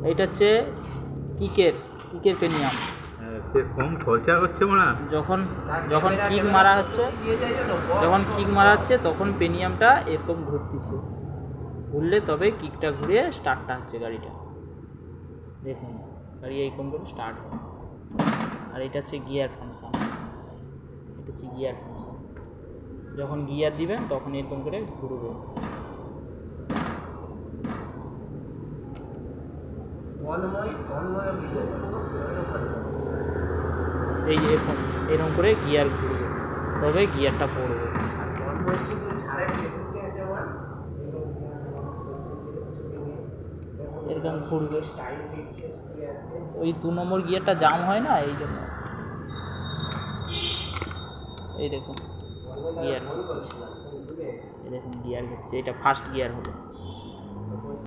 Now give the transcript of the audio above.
এইটা হচ্ছে কিকের পেনিয়াম। সে কম খরচা হচ্ছে না। যখন কিক মারা হচ্ছে তখন পেনিয়ামটা এরকম ঘুরতেছে, ঘুরলে তবে কিকটা ঘুরে স্টার্টটা হচ্ছে গাড়িটা। দেখুন গাড়ি এইরকম করে স্টার্ট হয়। আর এটা হচ্ছে গিয়ার ফাংশন, যখন গিয়ার দিবেন তখন এরকম করে ঘুরবে। এই যে এরকম করে গিয়ার ঘুরবে, তবে গিয়ারটা পড়বে। এরকম ঘুরবে, ওই 2 নম্বর গিয়ারটা জাম হয় না, এই জন্য। এই দেখুন গিয়ার ঘুরতেছে, এটা ফার্স্ট গিয়ার হলো।